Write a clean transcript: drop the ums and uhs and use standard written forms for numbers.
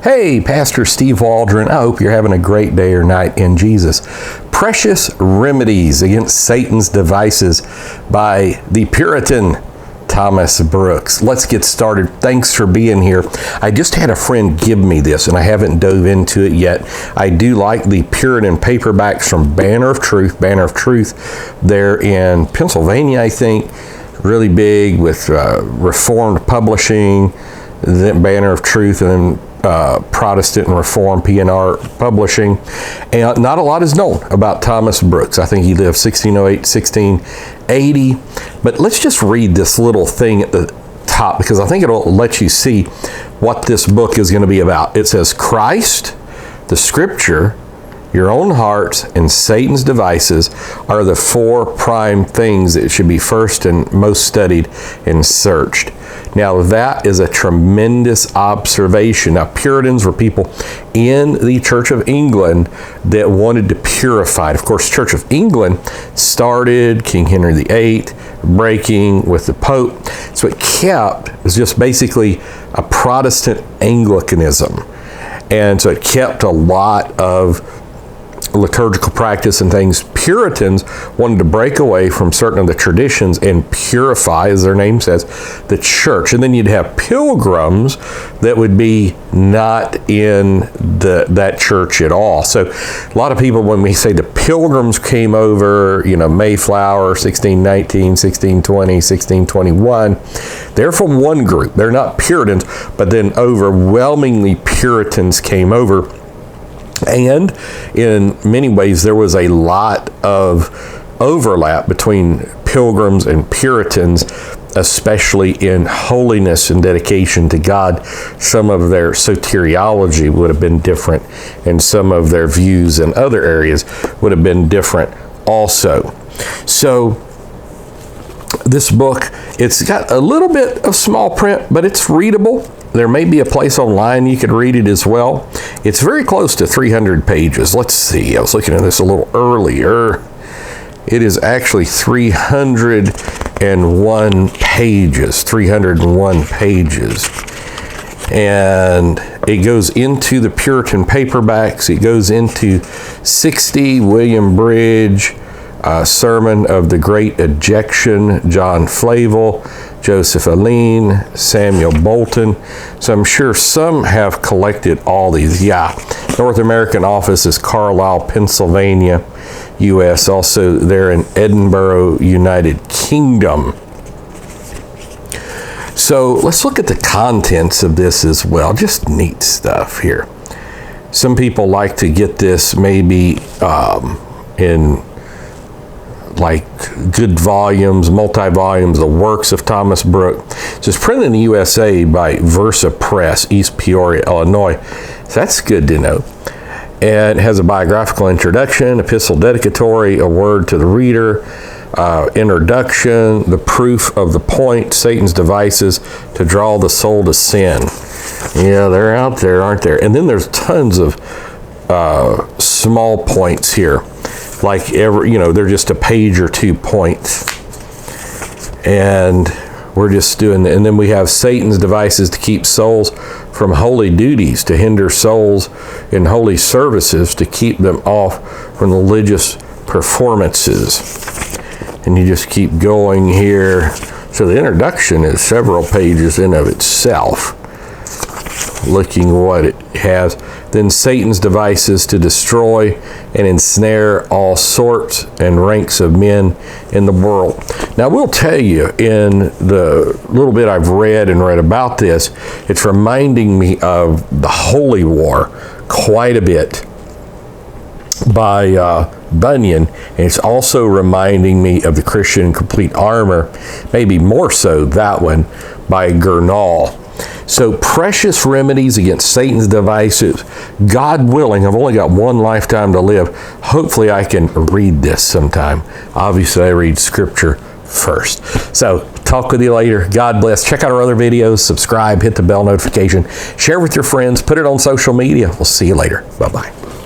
Hey, Pastor Steve Waldron. I hope you're having a great day or night in Jesus. Precious Remedies Against Satan's Devices by the Puritan Thomas Brooks. Let's get started. Thanks for being here. I just had a friend give me this and I haven't dove into it yet. I do like the Puritan paperbacks from Banner of Truth. Banner of Truth, they're in Pennsylvania, I think. Really big with Reformed Publishing, then Banner of Truth, and then Protestant and Reformed P&R Publishing. And not a lot is known about Thomas Brooks. I think he lived 1608, 1680. But let's just read this little thing at the top because I think it'll let you see what this book is going to be about. It says, Christ, the Scripture, your own hearts, and Satan's devices are the four prime things that should be first and most studied and searched. Now that is a tremendous observation. Now Puritans were people in the Church of England that wanted to purify. Of course, Church of England started King Henry VIII, breaking with the Pope. So it was just basically a Protestant Anglicanism. And so it kept a lot of liturgical practice and things. Puritans wanted to break away from certain of the traditions and purify, as their name says, the church. And then you'd have pilgrims that would be not in that church at all. So a lot of people, when we say the pilgrims came over, Mayflower, 1619, 1620, 1621, they're from one group. They're not Puritans, but then overwhelmingly Puritans came over. And in many ways, there was a lot of overlap between Pilgrims and Puritans, especially in holiness and dedication to God. Some of their soteriology would have been different, and some of their views in other areas would have been different also. So this book, it's got a little bit of small print, but it's readable. There may be a place online you could read it as well. It's very close to 300 pages. Let's see, I was looking at this a little earlier. It is actually 301 pages, 301 pages. And it goes into the Puritan paperbacks. It goes into 60 William Bridge, Sermon of the Great Ejection, John Flavel, Joseph Alleine, Samuel Bolton. So I'm sure some have collected all these. Yeah, North American office is Carlisle, Pennsylvania, U.S. Also, they're in Edinburgh, United Kingdom. So let's look at the contents of this as well. Just neat stuff here. Some people like to get this maybe in like good volumes, multi-volumes, the works of Thomas Brooks. So it's printed in the USA by Versa Press, East Peoria, Illinois. So that's good to know. And it has a biographical introduction, epistle dedicatory, a word to the reader, introduction, the proof of the point, Satan's devices to draw the soul to sin. Yeah, they're out there, aren't there? And then there's tons of small points here. Like they're just a page or 2 points. And we're just doing, and then we have Satan's devices to keep souls from holy duties, to hinder souls in holy services, to keep them off from religious performances. And you just keep going here. So the introduction is several pages in of itself, looking what it has. Then Satan's devices to destroy and ensnare all sorts and ranks of men in the world. Now, we'll tell you, in the little bit I've read about this, it's reminding me of the Holy War quite a bit by Bunyan, and it's also reminding me of the Christian Complete Armor, maybe more so that one, by Gurnall. So, Precious Remedies Against Satan's Devices. God willing, I've only got one lifetime to live. Hopefully I can read this sometime. Obviously, I read Scripture first. So, talk with you later. God bless. Check out our other videos. Subscribe. Hit the bell notification. Share with your friends. Put it on social media. We'll see you later. Bye-bye.